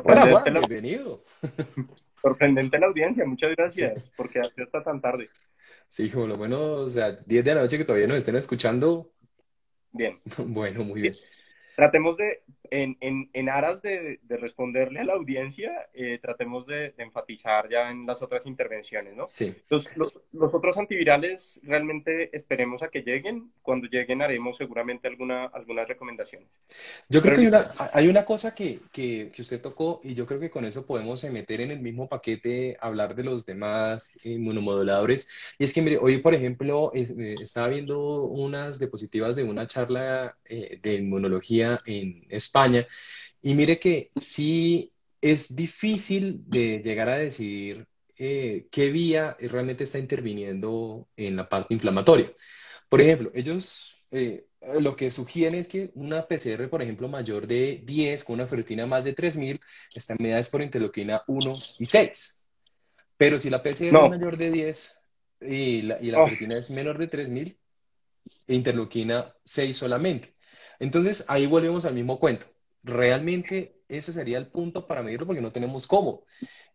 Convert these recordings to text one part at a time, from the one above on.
Hola Sorprendente Juan, la, bienvenido. sorprendente la audiencia, muchas Sí, gracias, porque hasta tan tarde. sí, como lo bueno, o sea, 10 de la noche que todavía nos estén escuchando. Bien, Bueno, muy bien. tratemos en aras de responderle a la audiencia, tratemos de enfatizar ya en las otras intervenciones, ¿no? Sí. Los otros antivirales realmente esperemos a que lleguen. Cuando lleguen haremos seguramente algunas recomendaciones. Yo creo Pero que hay listo. una cosa que usted tocó y yo creo que con eso podemos meter en el mismo paquete hablar de los demás inmunomoduladores. Y es que, mire, hoy, por ejemplo, estaba viendo unas diapositivas de una charla de inmunología en España y mire que sí es difícil de llegar a decidir qué vía realmente está interviniendo en la parte inflamatoria. Por ejemplo, ellos lo que sugieren es que una PCR, por ejemplo, mayor de 10 con una ferritina más de 3000 está medida es por interleuquina 1 y 6. Pero si la PCR es No, mayor de 10 y la oh, ferritina es menor de 3000, interleuquina 6 solamente. Entonces, ahí volvemos al mismo cuento. Realmente ese sería el punto para medirlo porque no tenemos cómo.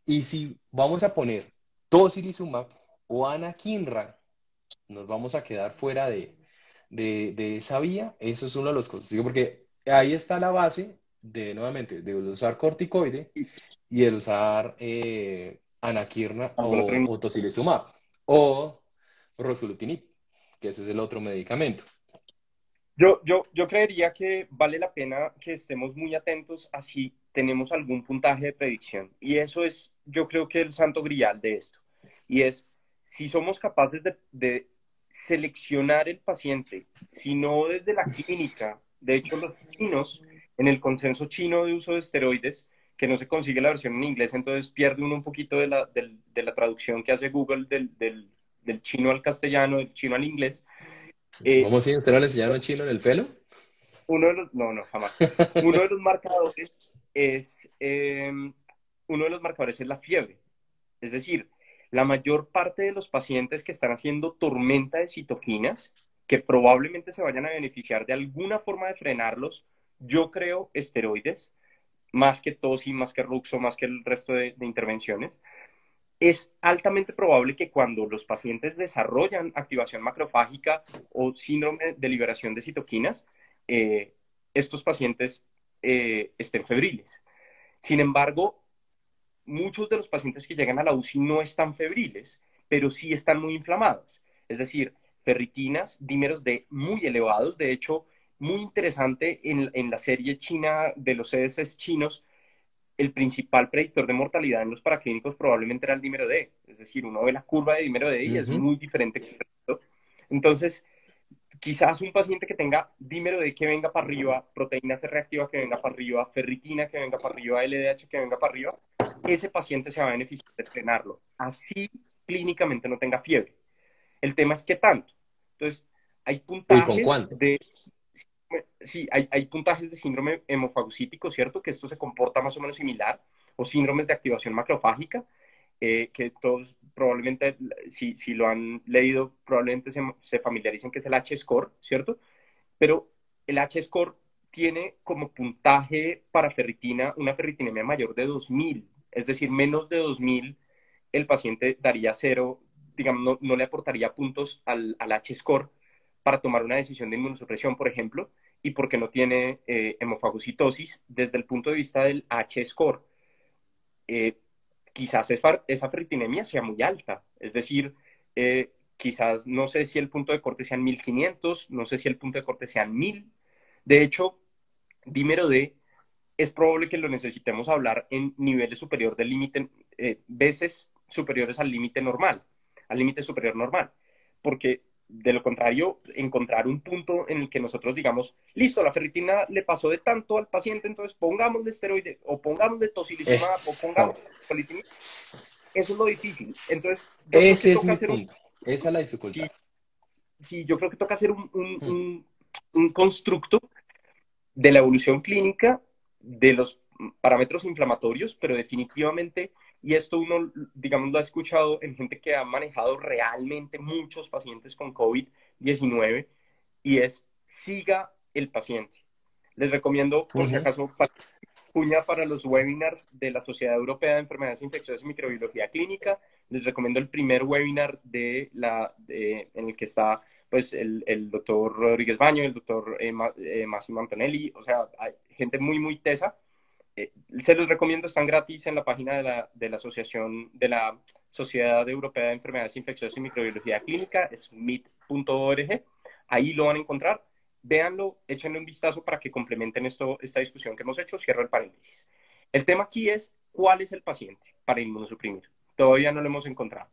Y si vamos a poner tocilizumab o anakinra, nos vamos a quedar fuera de esa vía. Eso es uno de los costos. Digo, porque ahí está la base de, nuevamente, de usar corticoide y el usar anaquirna alguna otra. o tocilizumab o ruxolitinib, que ese es el otro medicamento. Yo creería que vale la pena que estemos muy atentos a si tenemos algún puntaje de predicción. Y eso es, yo creo que el santo grial de esto. Y es, si somos capaces de seleccionar el paciente, si no desde la clínica. De hecho, los chinos, en el consenso chino de uso de esteroides, que no se consigue la versión en inglés, entonces pierde uno un poquito de la traducción que hace Google del chino al castellano, del chino al inglés. Eh, ¿Cómo si usted no le enseñaron chino en el pelo? no, no, jamás. Uno de los marcadores es, eh, uno de los marcadores es la fiebre. Es decir, la mayor parte de los pacientes que están haciendo tormenta de citoquinas, que probablemente se vayan a beneficiar de alguna forma de frenarlos, yo creo esteroides, más que tosi, más que ruxo, más que el resto de intervenciones. Es altamente probable que cuando los pacientes desarrollan activación macrofágica o síndrome de liberación de citoquinas, eh, estos pacientes estén febriles. Sin embargo, muchos de los pacientes que llegan a la UCI no están febriles, pero sí están muy inflamados. Es decir, ferritinas, dímeros D muy elevados. De hecho, muy interesante en la serie china de los CDCs chinos, el principal predictor de mortalidad en los paraclínicos probablemente era el dímero D. Es decir, uno ve la curva de dímero D y es Ujú. muy diferente que el resto. Entonces, quizás un paciente que tenga dímero D que venga para arriba, proteína C reactiva que venga para arriba, ferritina que venga para arriba, LDH que venga para arriba, ese paciente se va a beneficiar de frenarlo. Así clínicamente no tenga fiebre. El tema es qué tanto. Entonces, hay ¿Y con puntajes cuánto? de sí, hay puntajes de síndrome hemofagocítico, ¿cierto? Que esto se comporta más o menos similar, o síndromes de activación macrofágica, que todos probablemente, si lo han leído, probablemente se familiaricen que es el H-score, ¿cierto? Pero el H-score tiene como puntaje para ferritina una ferritinemia mayor de 2000, es decir, menos de 2000, el paciente daría cero, digamos, no le aportaría puntos al H-score para tomar una decisión de inmunosupresión, por ejemplo, y porque no tiene hemofagocitosis desde el punto de vista del H-score. Eh, Quizás esa ferritinemia sea muy alta, es decir, quizás no sé si el punto de corte sean 1500, no sé si el punto de corte sean 1000. De hecho, dímero D es probable que lo necesitemos hablar en niveles superior del límite, veces superiores al límite superior normal, porque de lo contrario, encontrar un punto en el que nosotros digamos, listo, la ferritina le pasó de tanto al paciente, entonces pongámosle esteroide o pongámosle tocilizumab o Eso. pongámosle colitinib, eso es lo difícil. Entonces, yo creo que Ese es toca mi hacer un, punto. Esa es la sí, dificultad. sí, yo creo que toca hacer Hmm. un constructo de la evolución clínica de los parámetros inflamatorios, pero definitivamente, y esto uno, digamos, lo ha escuchado en gente que ha manejado realmente muchos pacientes con COVID-19, y es siga el paciente. Les recomiendo, por si Ujú. acaso, cuña para los webinars de la Sociedad Europea de Enfermedades Infecciosas y Microbiología Clínica. Les recomiendo el primer webinar en el que está pues, el doctor Rodríguez Baño, el doctor Massimo Antonelli, o sea, hay gente muy, muy tesa. Se los recomiendo, están gratis en la página de la Asociación, de la Sociedad Europea de Enfermedades Infecciosas y Microbiología Clínica, smith.org. Ahí lo van a encontrar. Véanlo, échenle un vistazo para que complementen esta discusión que hemos hecho. Cierro el paréntesis. El tema aquí es, ¿cuál es el paciente para inmunosuprimir? Todavía no lo hemos encontrado.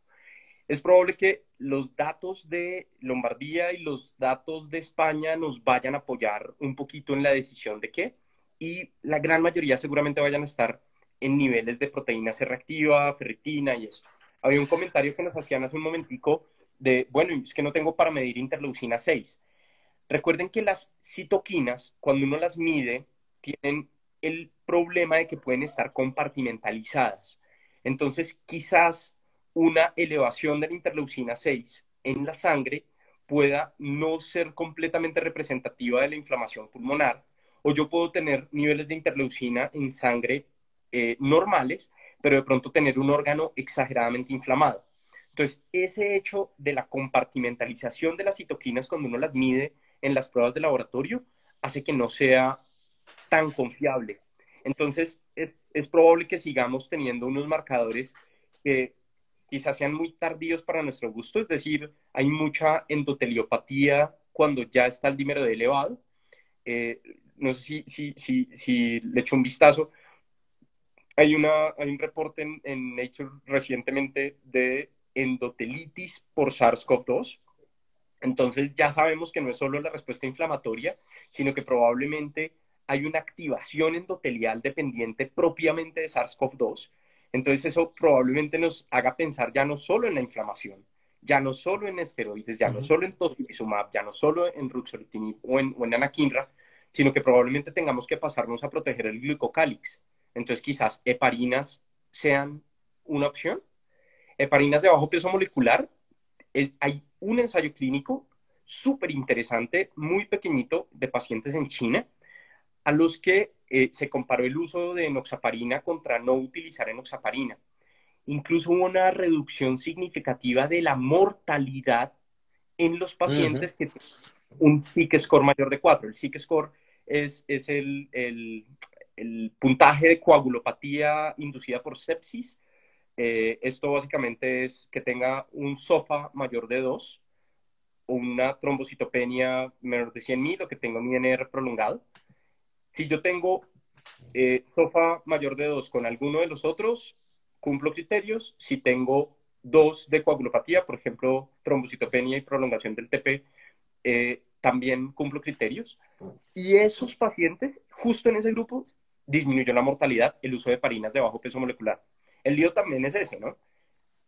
Es probable que los datos de Lombardía y los datos de España nos vayan a apoyar un poquito en la decisión de qué, y la gran mayoría seguramente vayan a estar en niveles de proteína C reactiva, ferritina y esto. Había un comentario que nos hacían hace un momentico de, bueno, es que no tengo para medir interleucina 6. Recuerden que las citoquinas, cuando uno las mide, tienen el problema de que pueden estar compartimentalizadas. Entonces, quizás una elevación de la interleucina 6 en la sangre pueda no ser completamente representativa de la inflamación pulmonar, o yo puedo tener niveles de interleucina en sangre normales, pero de pronto tener un órgano exageradamente inflamado. Entonces, ese hecho de la compartimentalización de las citoquinas cuando uno las mide en las pruebas de laboratorio hace que no sea tan confiable. Entonces, es probable que sigamos teniendo unos marcadores que quizás sean muy tardíos para nuestro gusto, es decir, hay mucha endoteliopatía cuando ya está el dímero D elevado. No sé si le echo un vistazo. Hay un reporte en Nature recientemente de endotelitis por SARS-CoV-2. Entonces ya sabemos que no es solo la respuesta inflamatoria, sino que probablemente hay una activación endotelial dependiente propiamente de SARS-CoV-2. Entonces eso probablemente nos haga pensar ya no solo en la inflamación, ya no solo en esteroides, ya no Ujú. solo en tocilizumab, ya no solo en ruxolitinib o en anakinra, sino que probablemente tengamos que pasarnos a proteger el glucocálix. Entonces quizás heparinas sean una opción. Heparinas de bajo peso molecular, hay un ensayo clínico súper interesante, muy pequeñito, de pacientes en China, a los que se comparó el uso de enoxaparina contra no utilizar enoxaparina. Incluso hubo una reducción significativa de la mortalidad en los Ujú. pacientes que tienen un SIC score mayor de 4. El SIC score es el puntaje de coagulopatía inducida por sepsis. Esto básicamente es que tenga un SOFA mayor de 2, o una trombocitopenia menor de 100.000, o que tenga un INR prolongado. Si yo tengo SOFA mayor de 2 con alguno de los otros, cumplo criterios. Si tengo 2 de coagulopatía, por ejemplo, trombocitopenia y prolongación del TP, también cumplo criterios. Y esos pacientes, justo en ese grupo, disminuyó la mortalidad el uso de heparinas de bajo peso molecular. El lío también es ese, ¿no?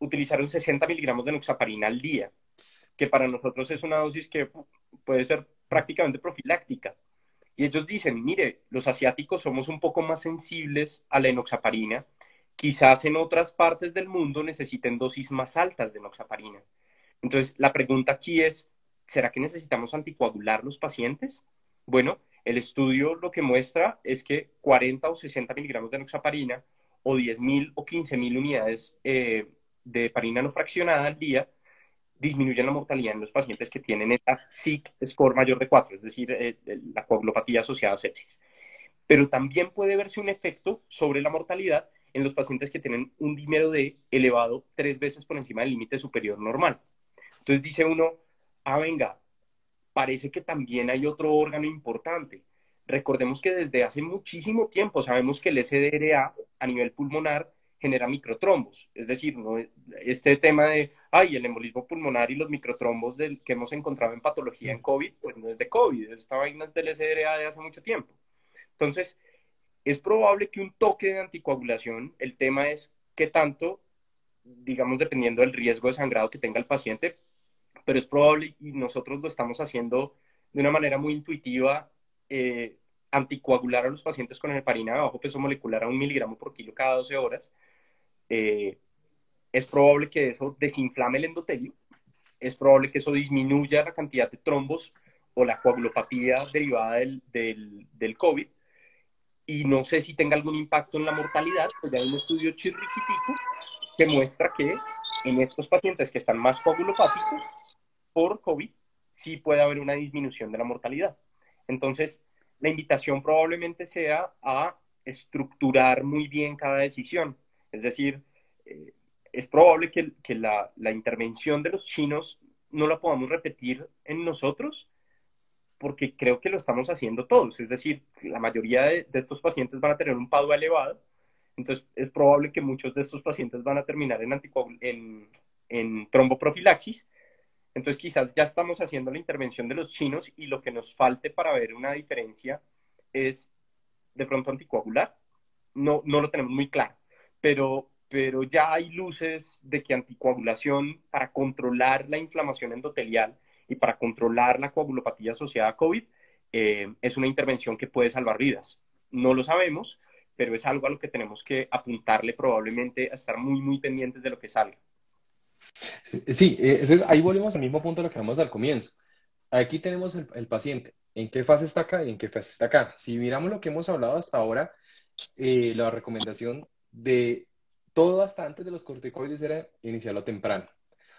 Utilizaron 60 miligramos de enoxaparina al día, que para nosotros es una dosis que puede ser prácticamente profiláctica. Y ellos dicen, mire, los asiáticos somos un poco más sensibles a la enoxaparina. Quizás en otras partes del mundo necesiten dosis más altas de enoxaparina. Entonces, la pregunta aquí es, ¿será que necesitamos anticoagular los pacientes? Bueno, el estudio lo que muestra es que 40 o 60 miligramos de enoxaparina o 10.000 o 15.000 unidades de heparina no fraccionada al día disminuyen la mortalidad en los pacientes que tienen esta SIC score mayor de 4, es decir, la coagulopatía asociada a sepsis. Pero también puede verse un efecto sobre la mortalidad en los pacientes que tienen un dímero D elevado 3 veces por encima del límite superior normal. Entonces dice uno, venga, parece que también hay otro órgano importante. Recordemos que desde hace muchísimo tiempo sabemos que el SDRA a nivel pulmonar genera microtrombos. Es decir, ¿no? Este tema de, el embolismo pulmonar y los microtrombos que hemos encontrado en patología en COVID, pues no es de COVID, esta vaina es del SDRA de hace mucho tiempo. Entonces, es probable que un toque de anticoagulación, el tema es qué tanto, digamos, dependiendo del riesgo de sangrado que tenga el paciente, pero es probable, y nosotros lo estamos haciendo de una manera muy intuitiva, anticoagular a los pacientes con heparina de bajo peso molecular a 1 miligramo por kilo cada 12 horas. Eh, es probable que eso desinflame el endotelio, es probable que eso disminuya la cantidad de trombos o la coagulopatía derivada del COVID, y no sé si tenga algún impacto en la mortalidad, pues ya hay un estudio chirriquitico que muestra que en estos pacientes que están más coagulopáticos por COVID, sí puede haber una disminución de la mortalidad. Entonces, la invitación probablemente sea a estructurar muy bien cada decisión. Es decir, eh, es probable que la intervención de los chinos no la podamos repetir en nosotros, porque creo que lo estamos haciendo todos. Es decir, la mayoría de estos pacientes van a tener un PADUA elevado, entonces es probable que muchos de estos pacientes van a terminar en tromboprofilaxis. Entonces quizás ya estamos haciendo la intervención de los chinos y lo que nos falte para ver una diferencia es de pronto anticoagular. No, no lo tenemos muy claro, pero ya hay luces de que anticoagulación para controlar la inflamación endotelial y para controlar la coagulopatía asociada a COVID es una intervención que puede salvar vidas. No lo sabemos, pero es algo a lo que tenemos que apuntarle probablemente a estar muy, muy pendientes de lo que salga. Sí, entonces ahí volvemos al mismo punto de lo que vamos al comienzo. Aquí tenemos el paciente. ¿En qué fase está acá y en qué fase está acá? Si miramos lo que hemos hablado hasta ahora, la recomendación de todo hasta antes de los corticoides era iniciarlo temprano.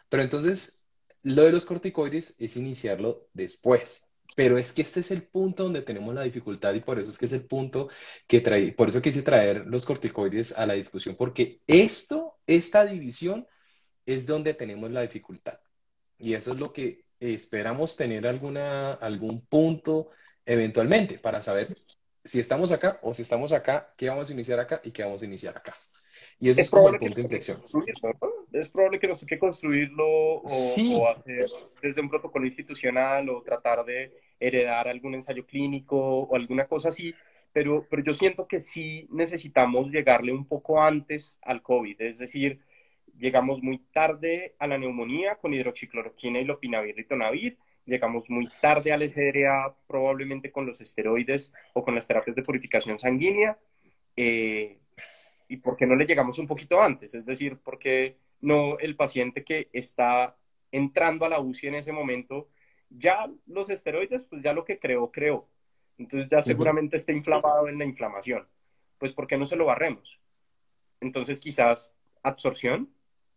Pero entonces, lo de los corticoides es iniciarlo después. Pero es que este es el punto donde tenemos la dificultad y por eso es que es el punto que trae, por eso quise traer los corticoides a la discusión, porque esta división es donde tenemos la dificultad. Y eso es lo que esperamos tener algún punto eventualmente para saber si estamos acá o si estamos acá, qué vamos a iniciar acá y qué vamos a iniciar acá. Y eso Es es como el probable que punto nos de toque inflexión. construirlo, ¿no? Es probable que nos toque construirlo o Sí, hacer desde un protocolo institucional o tratar de heredar algún ensayo clínico o alguna cosa así, pero yo siento que sí necesitamos llegarle un poco antes al COVID, es decir, llegamos muy tarde a la neumonía con hidroxicloroquina y lopinavir, ritonavir, llegamos muy tarde al SDRA probablemente con los esteroides o con las terapias de purificación sanguínea. Eh, ¿Y por qué no le llegamos un poquito antes? Es decir, ¿por qué no el paciente que está entrando a la UCI en ese momento, ya los esteroides, pues ya lo que creó, creó. Entonces ya ujú, seguramente está inflamado en la inflamación. Pues ¿por qué no se lo barremos? Entonces quizás absorción,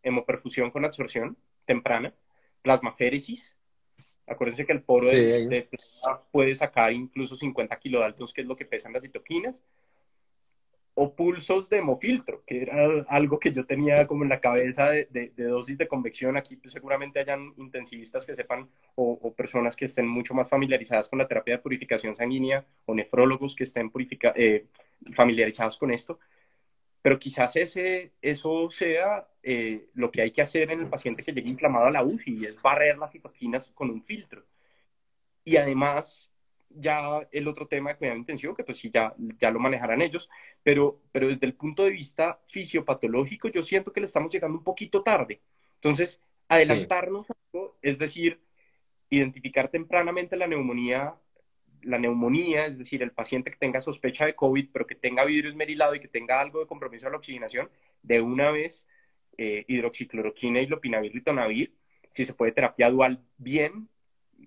hemoperfusión con absorción temprana, plasmaféresis. Acuérdense que el poro sí, de plasma puede sacar incluso 50 kilodaltons, que es lo que pesan las citoquinas, o pulsos de hemofiltro, que era algo que yo tenía como en la cabeza de dosis de convección. Aquí pues, seguramente hayan intensivistas que sepan o personas que estén mucho más familiarizadas con la terapia de purificación sanguínea o nefrólogos que estén familiarizados con esto, pero quizás eso sea lo que hay que hacer en el paciente que llegue inflamado a la UCI, es barrer las citoquinas con un filtro. Y además, ya el otro tema de cuidado intensivo, que pues sí, ya lo manejarán ellos, pero desde el punto de vista fisiopatológico, yo siento que le estamos llegando un poquito tarde. Entonces, sí, adelantarnos algo, es decir, identificar tempranamente la neumonía, es decir, el paciente que tenga sospecha de COVID, pero que tenga vidrio esmerilado y que tenga algo de compromiso a la oxigenación, de una vez hidroxicloroquina y lopinavir, ritonavir, si se puede terapia dual, bien.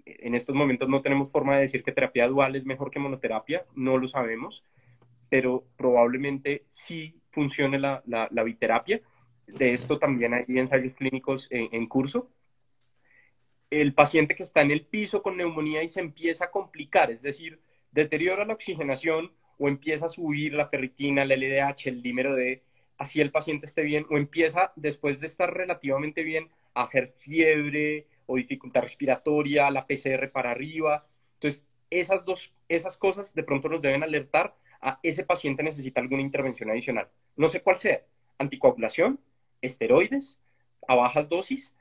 En estos momentos no tenemos forma de decir que terapia dual es mejor que monoterapia, no lo sabemos, pero probablemente sí funcione la biterapia. De esto también hay ensayos clínicos en curso. El paciente que está en el piso con neumonía y se empieza a complicar, es decir, deteriora la oxigenación o empieza a subir la ferritina, la LDH, el dímero D, así el paciente esté bien, o empieza después de estar relativamente bien a hacer fiebre o dificultad respiratoria, la PCR para arriba. Entonces, esas cosas de pronto nos deben alertar a ese paciente necesita alguna intervención adicional. No sé cuál sea, anticoagulación, esteroides a bajas dosis,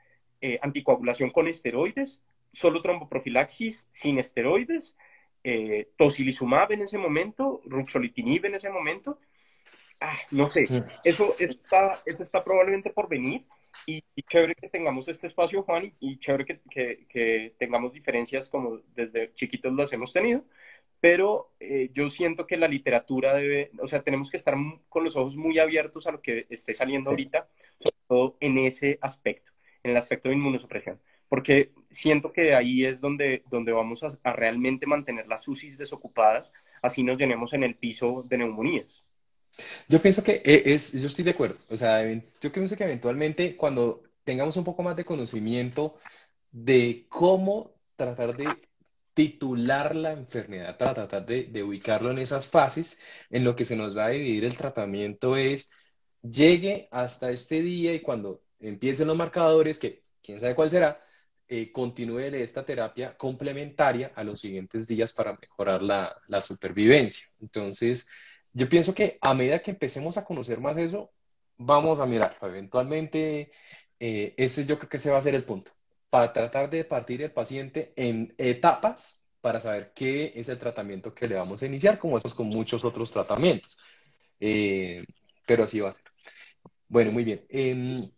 anticoagulación con esteroides, solo tromboprofilaxis sin esteroides, tocilizumab en ese momento, ruxolitinib en ese momento. No sé, mm, eso está probablemente por venir y chévere que tengamos este espacio, Juan, y chévere que tengamos diferencias como desde chiquitos las hemos tenido, pero yo siento que la literatura debe, o sea, tenemos que estar con los ojos muy abiertos a lo que esté saliendo sí. ahorita, sobre todo en ese aspecto, en el aspecto de inmunosupresión, porque siento que ahí es donde vamos a realmente mantener las UCIs desocupadas así nos llenemos en el piso de neumonías. Yo pienso que yo estoy de acuerdo. O sea, yo pienso que eventualmente cuando tengamos un poco más de conocimiento de cómo tratar de titular la enfermedad, para tratar de ubicarlo en esas fases, en lo que se nos va a dividir el tratamiento es, llegue hasta este día y cuando empiecen los marcadores, que quién sabe cuál será, continúe esta terapia complementaria a los siguientes días para mejorar la supervivencia. Entonces, yo pienso que a medida que empecemos a conocer más eso, vamos a mirar. Eventualmente, ese yo creo que ese va a ser el punto, para tratar de partir el paciente en etapas para saber qué es el tratamiento que le vamos a iniciar, como hacemos con muchos otros tratamientos. Eh, pero así va a ser. Bueno, muy bien.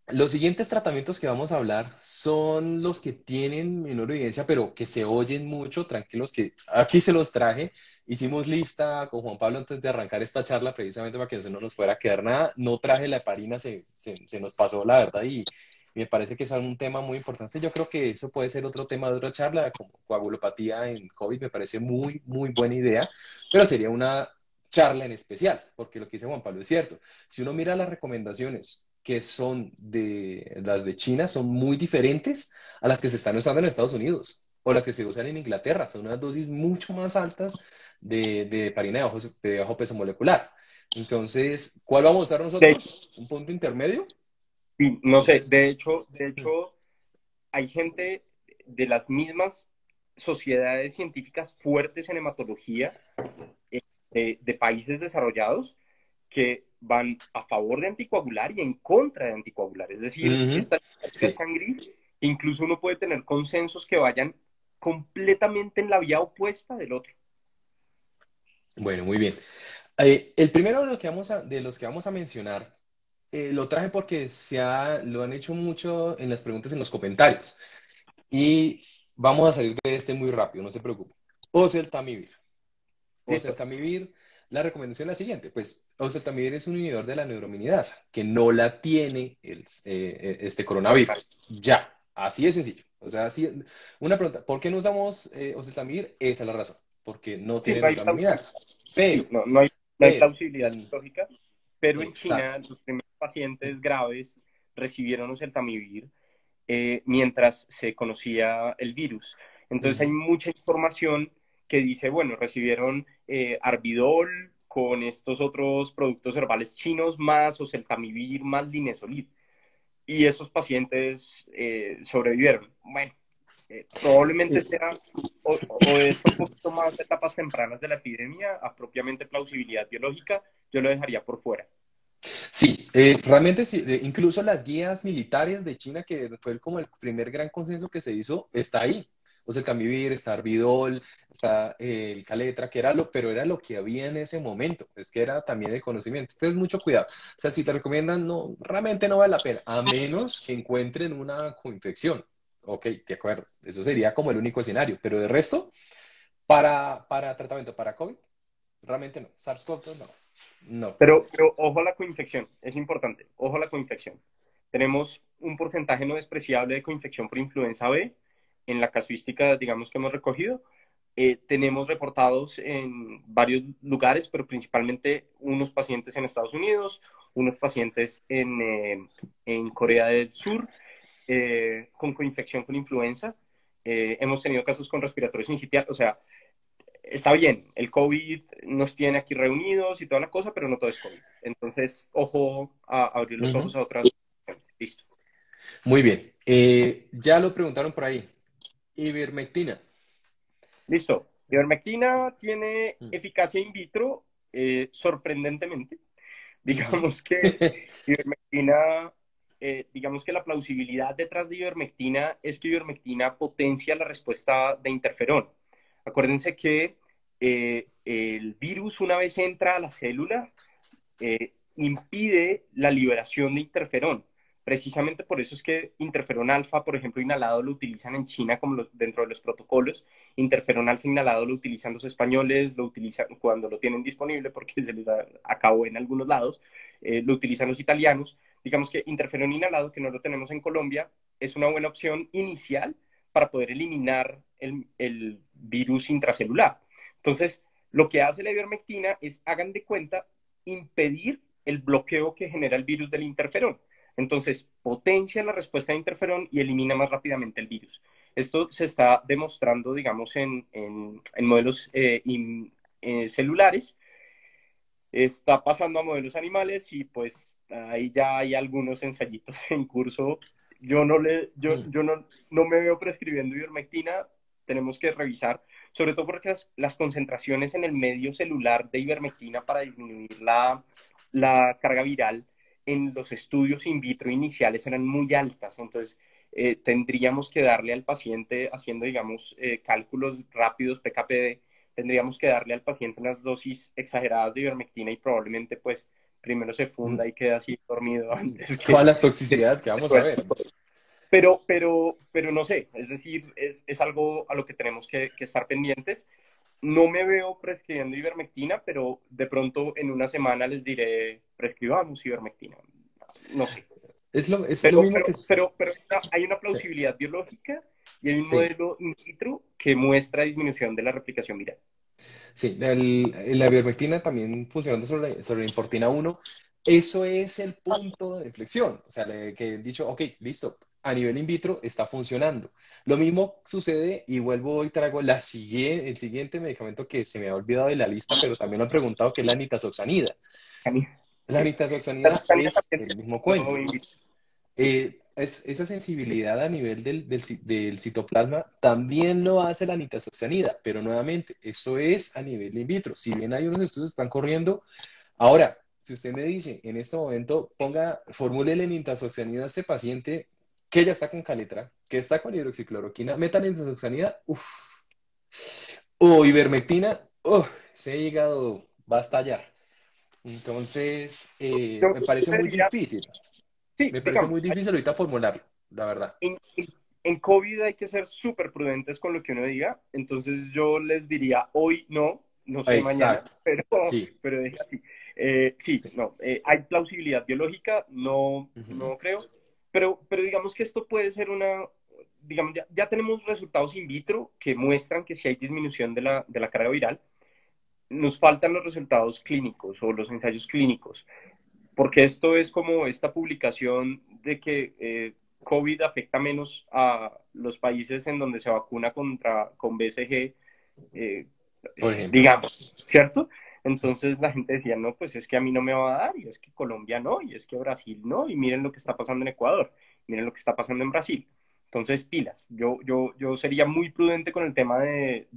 Los siguientes tratamientos que vamos a hablar son los que tienen menor evidencia, pero que se oyen mucho. Tranquilos, que aquí se los traje. Hicimos lista con Juan Pablo antes de arrancar esta charla, precisamente para que no nos fuera a quedar nada. No traje la heparina, se nos pasó, la verdad, y me parece que es un tema muy importante. Yo creo que eso puede ser otro tema de otra charla, como coagulopatía en COVID. Me parece muy, muy buena idea, pero sería una charla en especial, porque lo que dice Juan Pablo es cierto. Si uno mira las recomendaciones que son de las de China, son muy diferentes a las que se están usando en Estados Unidos o las que se usan en Inglaterra. Son unas dosis mucho más altas de heparina de bajo peso molecular. Entonces, ¿cuál vamos a usar De hecho, nosotros? ¿Un punto intermedio? sí, no sé, Entonces, de hecho, hay gente de las mismas sociedades científicas fuertes en hematología de países desarrollados que van a favor de anticoagular y en contra de anticoagular. Es decir, ujú, esta línea es sí. tan gris que incluso uno puede tener consensos que vayan completamente en la vía opuesta del otro. Bueno, muy bien. El primero de los que vamos a mencionar, lo traje porque lo han hecho mucho en las preguntas en los comentarios. Y vamos a salir de este muy rápido, no se preocupe. Oseltamivir. Listo. Oseltamivir, la recomendación es la siguiente, pues oseltamivir es un inhibidor de la neurominidasa, que no la tiene este coronavirus. Ya, así de sencillo. O sea, una pregunta, ¿por qué no usamos oseltamivir? Esa es la razón, porque no Sí, tiene no hay plausibilidad. neuraminidad. Pero, Sí, no hay pero, plausibilidad mm, lógica, pero en exacto. China los primeros pacientes graves recibieron oseltamivir mientras se conocía el virus. Entonces hay Ujú. mucha información que dice, bueno, recibieron Arbidol con estos otros productos herbales chinos más oseltamivir más linezolid y esos pacientes sobrevivieron. Bueno, probablemente Eh, sea o esto un poquito más de etapas tempranas de la epidemia, a propiamente plausibilidad biológica, yo lo dejaría por fuera. Sí, realmente sí, incluso las guías militares de China, que fue como el primer gran consenso que se hizo, está ahí. O sea, el Camivir, está Arbidol, está el Caletra, pero era lo que había en ese momento, es que era también el conocimiento. Entonces, mucho cuidado. O sea, si te recomiendan, no, realmente no vale la pena, a menos que encuentren una coinfección. Ok, de acuerdo, eso sería como el único escenario, pero de resto, para tratamiento para COVID, realmente no. SARS-CoV-2 no, no. Pero ojo a la coinfección, es importante, ojo a la coinfección. Tenemos un porcentaje no despreciable de coinfección por influenza B en la casuística, digamos, que hemos recogido. Tenemos reportados en varios lugares, pero principalmente unos pacientes en Estados Unidos, unos pacientes en Corea del Sur con coinfección con influenza. Hemos tenido casos con respiratorio sincitial, o sea, está bien, el COVID nos tiene aquí reunidos y toda la cosa, pero no todo es COVID. Entonces, ojo a abrir los Ujú. ojos a otras. Listo. Muy bien. Ya lo preguntaron por ahí. Ivermectina. Listo. Ivermectina tiene Mm. eficacia in vitro, sorprendentemente. Ujú. Digamos que ivermectina, digamos que la plausibilidad detrás de ivermectina es que ivermectina potencia la respuesta de interferón. Acuérdense que el virus, una vez entra a la célula, impide la liberación de interferón. Precisamente por eso es que interferón alfa, por ejemplo, inhalado lo utilizan en China como dentro de los protocolos. Interferón alfa inhalado lo utilizan los españoles, lo utilizan cuando lo tienen disponible porque se les acabó en algunos lados, lo utilizan los italianos. Digamos que interferón inhalado, que no lo tenemos en Colombia, es una buena opción inicial para poder eliminar el virus intracelular. Entonces, Lo que hace la ivermectina es, hagan de cuenta, impedir el bloqueo que genera el virus del interferón. Entonces, potencia la respuesta de interferón y elimina más rápidamente el virus. Esto se está demostrando, digamos, en modelos celulares, está pasando a modelos animales y pues ahí ya hay algunos ensayitos en curso. Mm. Yo no me veo prescribiendo ivermectina, tenemos que revisar, sobre todo porque las concentraciones en el medio celular de ivermectina para disminuir la carga viral en los estudios in vitro iniciales eran muy altas, entonces tendríamos que darle al paciente, haciendo, digamos, cálculos rápidos, PKPD, tendríamos que darle al paciente unas dosis exageradas de ivermectina y probablemente pues primero se Mm. funda y quede así dormido antes Todas las que toxicidades que vamos a ver. pero no sé, es decir, es algo a lo que tenemos que estar pendientes. No me veo prescribiendo ivermectina, pero de pronto en una semana les diré, prescribamos ivermectina. No sé. Es lo mismo que es. Pero hay una Sí, plausibilidad biológica y hay un sí, modelo in vitro que muestra disminución de la replicación viral. sí. La ivermectina también funcionando sobre la importina 1, eso es el punto de inflexión. O sea, que he dicho, ok, listo, a nivel in vitro está funcionando. Lo mismo sucede y vuelvo y traigo el siguiente medicamento que se me ha olvidado de la lista, pero también lo he preguntado, que es la nitazoxanida. La Sí. La nitazoxanida sustancia es también el mismo no cuento. in vitro. Esa sensibilidad a nivel del citoplasma también lo hace la nitazoxanida, pero nuevamente, eso es a nivel in vitro. Si bien hay unos estudios que están corriendo, ahora, si usted me dice en este momento, formúlele nitazoxanida a este paciente que ya está con Caletra, que está con hidroxicloroquina, meta nitazoxanida, uff, o ivermectina, ese hígado va a estallar. Entonces, Yo me parece te muy diría, difícil. sí, Me parece muy digamos, difícil ahorita formularlo, la verdad. en COVID hay que ser súper prudentes con lo que uno diga, entonces yo les diría hoy no, no sé mañana, Exacto, sí, pero deje así. Sí, sí. no, hay plausibilidad biológica, no, Ujú. no creo, pero digamos que esto puede ser digamos, ya tenemos resultados in vitro que muestran que si hay disminución de la carga viral, nos faltan los resultados clínicos o los ensayos clínicos, porque esto es como esta publicación de que COVID afecta menos a los países en donde se vacuna con BCG, eh, Por ejemplo. digamos, ¿cierto? Entonces la gente decía, no, pues es que a mí no me va a dar, y es que Colombia no, y es que Brasil no, y miren lo que está pasando en Ecuador, miren lo que está pasando en Brasil. Entonces, pilas, yo sería muy prudente con el tema de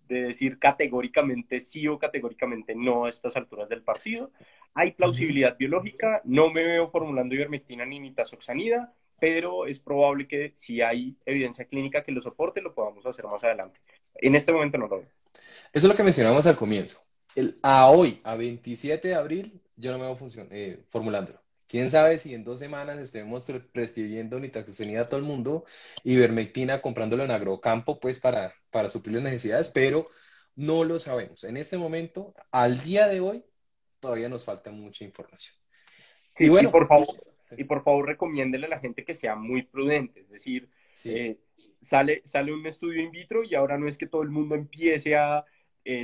decir categóricamente sí o categóricamente no a estas alturas del partido. Hay Ujú. plausibilidad biológica, no me veo formulando ivermectina ni nitazoxanida, pero es probable que si hay evidencia clínica que lo soporte, lo podamos hacer más adelante. En este momento no lo veo. Eso es lo que mencionamos al comienzo. A hoy, a 27 de abril, yo no me veo formulándolo. Quién sabe si en 2 semanas estemos prescribiendo nitazoxanida a todo el mundo, ivermectina comprándolo en agrocampo, pues para suplir las necesidades, pero no lo sabemos. En este momento, al día de hoy, todavía nos falta mucha información. Y Sí, bueno, sí, y por favor recomiéndele a la gente que sea muy prudente, es decir, sí, eh, sale un estudio in vitro y ahora no es que todo el mundo empiece a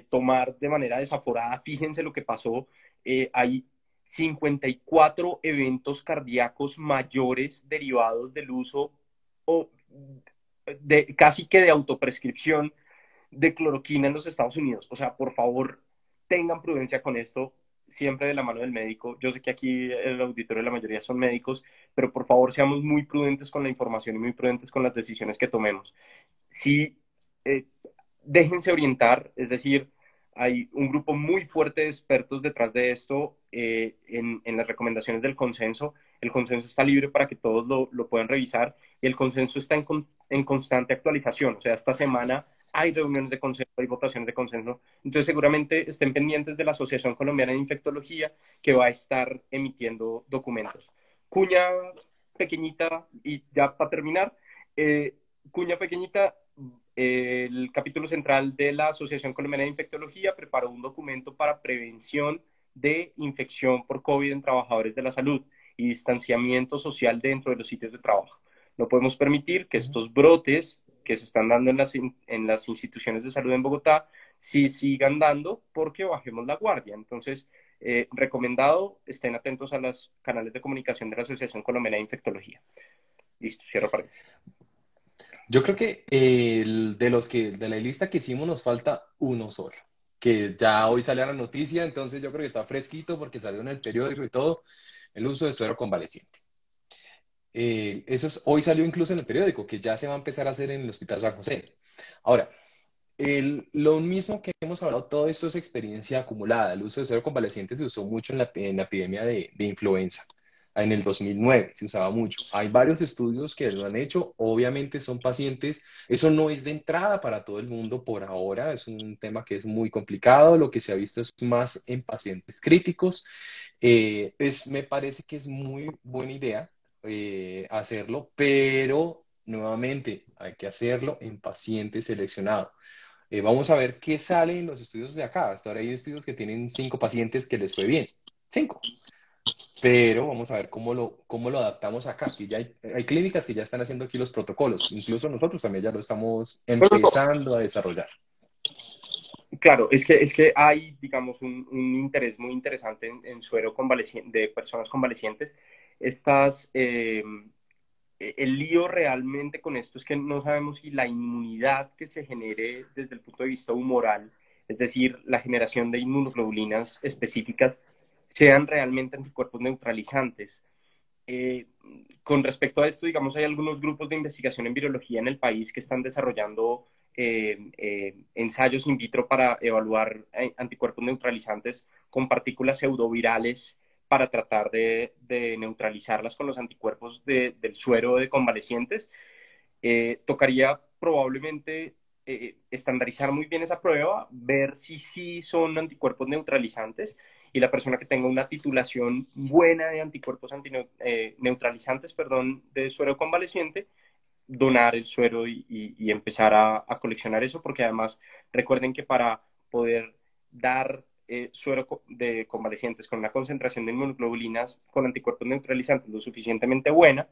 tomar de manera desaforada, fíjense lo que pasó, hay 54 eventos cardíacos mayores derivados del uso o casi que de autoprescripción de cloroquina en los Estados Unidos. O sea, por favor, tengan prudencia con esto, siempre de la mano del médico. Yo sé que aquí el auditorio, la mayoría son médicos, pero por favor seamos muy prudentes con la información y muy prudentes con las decisiones que tomemos. Sí, eh, déjense orientar, es decir, hay un grupo muy fuerte de expertos detrás de esto en las recomendaciones del consenso. El consenso está libre para que todos lo puedan revisar y el consenso está en constante actualización. O sea, esta semana hay reuniones de consenso, hay votaciones de consenso. Entonces, seguramente estén pendientes de la Asociación Colombiana de Infectología que va a estar emitiendo documentos. Cuña pequeñita, y ya para terminar, eh, cuña pequeñita, el capítulo central de la Asociación Colombiana de Infectología preparó un documento para prevención de infección por COVID en trabajadores de la salud y distanciamiento social dentro de los sitios de trabajo. No podemos permitir que ujú, estos brotes que se están dando en las instituciones de salud en Bogotá sí sigan dando porque bajemos la guardia. Entonces, recomendado, estén atentos a los canales de comunicación de la Asociación Colombiana de Infectología. Listo, cierro paréntesis. Yo creo que de la lista que hicimos nos falta uno solo, que ya hoy salió la noticia, entonces yo creo que está fresquito porque salió en el periódico y todo, el uso de suero convaleciente. Hoy salió incluso en el periódico, que ya se va a empezar a hacer en el Hospital San José. Ahora, lo mismo que hemos hablado, todo esto es experiencia acumulada. El uso de suero convaleciente se usó mucho en la epidemia de influenza. En el 2009 se usaba mucho. Hay varios estudios que lo han hecho. Obviamente son pacientes. Eso no es de entrada para todo el mundo por ahora. Es un tema que es muy complicado. Lo que se ha visto es más en pacientes críticos. Me parece que es muy buena idea hacerlo, pero nuevamente hay que hacerlo en pacientes seleccionados. Vamos a ver qué sale en los estudios de acá. Hasta ahora hay estudios que tienen 5 pacientes que les fue bien. 5. Pero vamos a ver cómo lo adaptamos acá. Y ya hay clínicas que ya están haciendo aquí los protocolos. Incluso nosotros también ya lo estamos Bueno, no, empezando a desarrollar. claro, es que hay, digamos, un interés muy interesante en suero convaleciente, de personas convalecientes. Estas, el lío realmente con esto es que no sabemos si la inmunidad que se genere desde el punto de vista humoral, es decir, la generación de inmunoglobulinas específicas, sean realmente anticuerpos neutralizantes. Eh, con respecto a esto, digamos, hay algunos grupos de investigación en virología en el país que están desarrollando ensayos in vitro para evaluar anticuerpos neutralizantes con partículas pseudovirales para tratar de neutralizarlas con los anticuerpos del suero de convalecientes. Tocaría probablemente estandarizar muy bien esa prueba, ver si sí son anticuerpos neutralizantes y la persona que tenga una titulación buena de anticuerpos neutralizantes, perdón, de suero convaleciente, donar el suero y empezar a coleccionar eso, porque además recuerden que para poder dar suero de convalecientes con una concentración de inmunoglobulinas con anticuerpos neutralizantes lo suficientemente buena,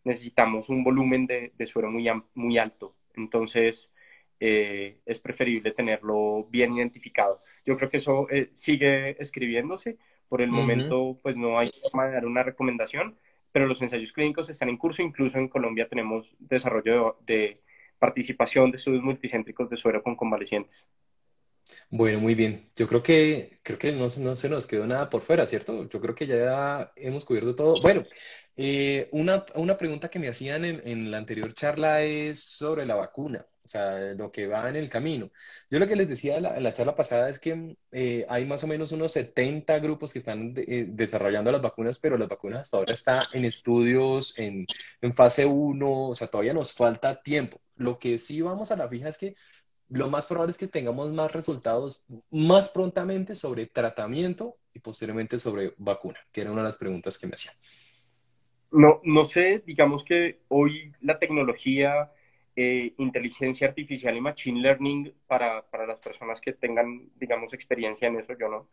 necesitamos un volumen de suero muy alto. Entonces, es preferible tenerlo bien identificado. Yo creo que eso sigue escribiéndose. Por el Ujú. momento, pues no hay forma de dar una recomendación, pero los ensayos clínicos están en curso. Incluso en Colombia tenemos desarrollo de participación de estudios multicéntricos de suero con convalecientes. Bueno, muy bien. Yo creo que no se nos quedó nada por fuera, ¿cierto? Yo creo que ya hemos cubierto todo. Bueno, una pregunta que me hacían en la anterior charla es sobre la vacuna, o sea, lo que va en el camino. Yo lo que les decía en la charla pasada es que hay más o menos unos 70 grupos que están desarrollando las vacunas, pero las vacunas hasta ahora están en estudios en fase uno, o sea, todavía nos falta tiempo. Lo que sí vamos a la fija es que lo más probable es que tengamos más resultados más prontamente sobre tratamiento y posteriormente sobre vacuna, que era una de las preguntas que me hacían. No, no sé, digamos que hoy la tecnología, inteligencia artificial y machine learning para las personas que tengan, digamos, experiencia en eso, yo no,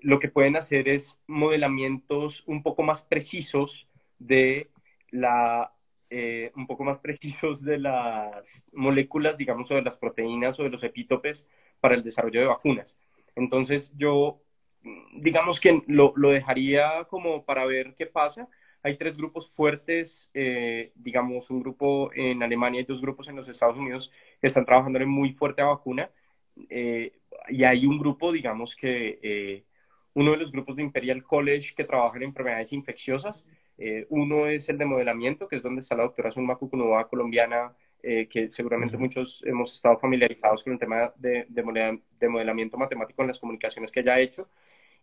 lo que pueden hacer es modelamientos un poco más precisos de la, un poco más precisos de las moléculas, digamos, o de las proteínas o de los epítopes para el desarrollo de vacunas. Entonces yo, digamos que lo dejaría como para ver qué pasa. Hay tres grupos fuertes, digamos, un grupo en Alemania y dos grupos en los Estados Unidos que están trabajando en muy fuerte a vacuna. Eh, y hay un grupo, digamos que uno de los grupos de Imperial College que trabaja en enfermedades infecciosas. Uno es el de modelamiento, que es donde está la doctora Zulma Cucunova, colombiana, que seguramente Ujú. muchos hemos estado familiarizados con el tema de modelamiento matemático en las comunicaciones que ella ha hecho.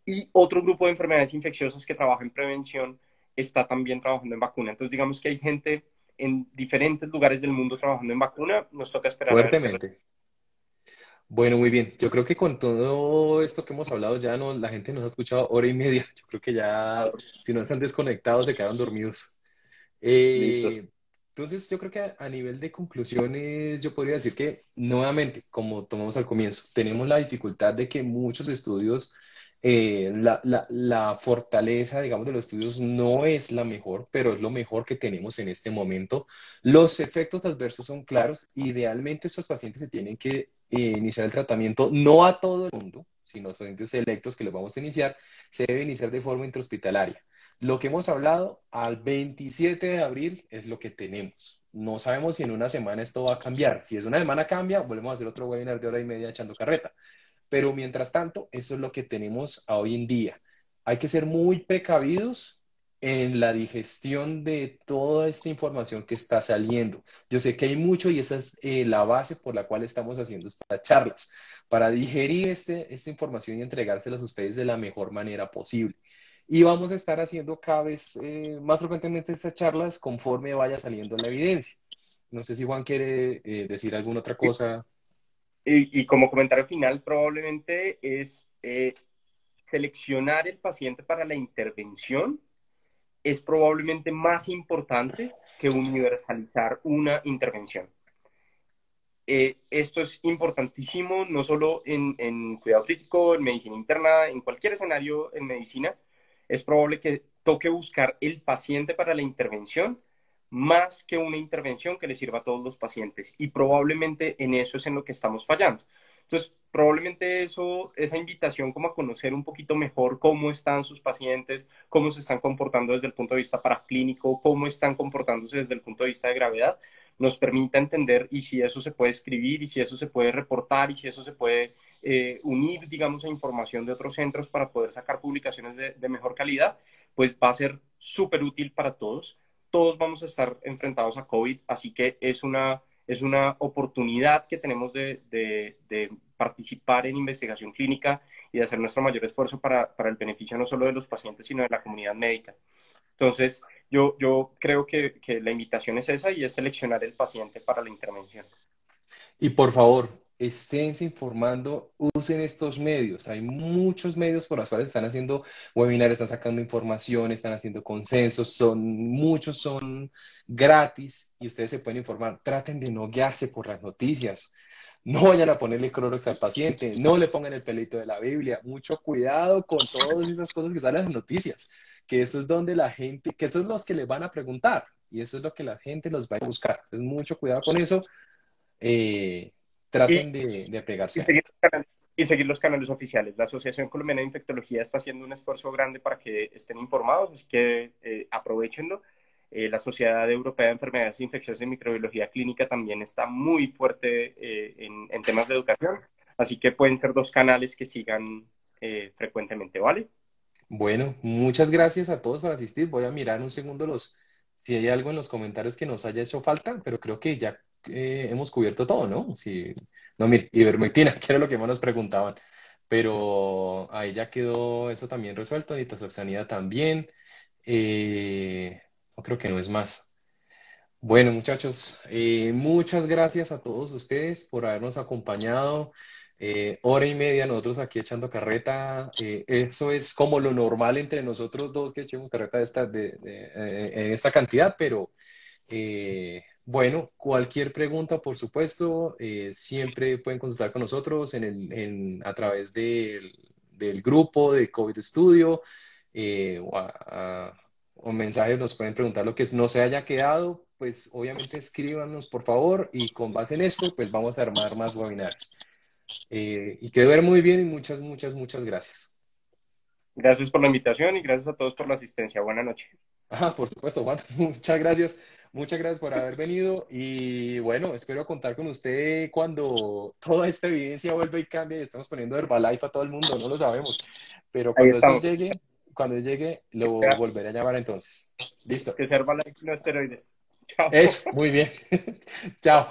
Y otro grupo de enfermedades infecciosas que trabaja en prevención está también trabajando en vacuna. Entonces, digamos que hay gente en diferentes lugares del mundo trabajando en vacuna. Nos toca esperar a ver qué. Fuertemente. Bueno, muy bien. Yo creo que con todo esto que hemos hablado ya no, la gente nos ha escuchado hora y media. Yo creo que ya, si no están desconectados, se quedaron dormidos. Listos. Entonces, yo creo que a nivel de conclusiones, yo podría decir que nuevamente, como tomamos al comienzo, tenemos la dificultad de que muchos estudios La fortaleza, digamos, de los estudios no es la mejor, pero es lo mejor que tenemos en este momento. Los efectos adversos son claros. Idealmente, estos pacientes se tienen que iniciar el tratamiento no a todo el mundo, sino a los pacientes selectos que los vamos a iniciar, se debe iniciar de forma intrahospitalaria. Lo que hemos hablado al 27 de abril es lo que tenemos. No sabemos si en una semana esto va a cambiar. Si es una semana cambia, volvemos a hacer otro webinar de hora y media echando carreta. Pero mientras tanto, eso es lo que tenemos hoy en día. Hay que ser muy precavidos en la digestión de toda esta información que está saliendo. Yo sé que hay mucho y esa es la base por la cual estamos haciendo estas charlas, para digerir esta información y entregárselas a ustedes de la mejor manera posible. Y vamos a estar haciendo cada vez más frecuentemente estas charlas conforme vaya saliendo la evidencia. No sé si Juan quiere decir alguna otra cosa. Y como comentario final, probablemente es seleccionar el paciente para la intervención es probablemente más importante que universalizar una intervención. Esto es importantísimo no solo en cuidado crítico, en medicina interna, en cualquier escenario en medicina. Es probable que toque buscar el paciente para la intervención más que una intervención que le sirva a todos los pacientes. Y probablemente en eso es en lo que estamos fallando. Entonces, probablemente esa invitación como a conocer un poquito mejor cómo están sus pacientes, cómo se están comportando desde el punto de vista paraclínico, cómo están comportándose desde el punto de vista de gravedad, nos permita entender y si eso se puede escribir y si eso se puede reportar y si eso se puede unir, digamos, a información de otros centros para poder sacar publicaciones de mejor calidad, pues va a ser súper útil para todos. Todos vamos a estar enfrentados a COVID, así que es una oportunidad que tenemos de participar en investigación clínica y de hacer nuestro mayor esfuerzo para el beneficio no solo de los pacientes, sino de la comunidad médica. Entonces, yo creo que la invitación es esa y es seleccionar el paciente para la intervención. Y por favor, esténse informando, usen estos medios. Hay muchos medios por los cuales están haciendo webinars, están sacando información, están haciendo consensos, muchos son gratis y ustedes se pueden informar. Traten de no guiarse por las noticias. No vayan a ponerle Clorox al paciente, no le pongan el pelito de la Biblia. Mucho cuidado con todas esas cosas que salen en las noticias, que eso es donde la gente, que eso es los que les van a preguntar y eso es lo que la gente los va a buscar. Entonces, mucho cuidado con eso. eh, Y, Traten de apegarse y, a seguir esto. los canales, y seguir los canales oficiales. La Asociación Colombiana de Infectología está haciendo un esfuerzo grande para que estén informados, así que aprovechenlo. La Sociedad Europea de Enfermedades Infecciosas y Microbiología Clínica también está muy fuerte en temas de educación, así que pueden ser dos canales que sigan frecuentemente, ¿vale? Bueno, muchas gracias a todos por asistir. Voy a mirar un segundo si hay algo en los comentarios que nos haya hecho falta, pero creo que ya hemos cubierto todo, ¿no? Sí. No, mire, ivermectina, que era lo que más nos preguntaban. Pero ahí ya quedó eso también resuelto, nitazoxanida también. Eh, no creo que no es más. Bueno, muchachos, muchas gracias a todos ustedes por habernos acompañado. Hora y media nosotros aquí echando carreta. Eso es como lo normal entre nosotros dos que echemos carreta en esta cantidad, pero bueno, cualquier pregunta, por supuesto, siempre pueden consultar con nosotros a través del grupo de COVID Studio o mensajes nos pueden preguntar lo que no se haya quedado, pues obviamente escríbanos por favor y con base en esto, pues vamos a armar más webinars. Y que ver muy bien y muchas, muchas, muchas gracias. Gracias por la invitación y gracias a todos por la asistencia. Buenas noches. Ah, por supuesto, Juan, muchas gracias por haber venido y bueno, espero contar con usted cuando toda esta evidencia vuelva y cambie y estamos poniendo Herbalife a todo el mundo, no lo sabemos, pero Ahí cuando eso estamos. llegue, lo volveré a llamar entonces. Listo. Que serva la no esteroides. Chao. Eso, muy bien. Chao.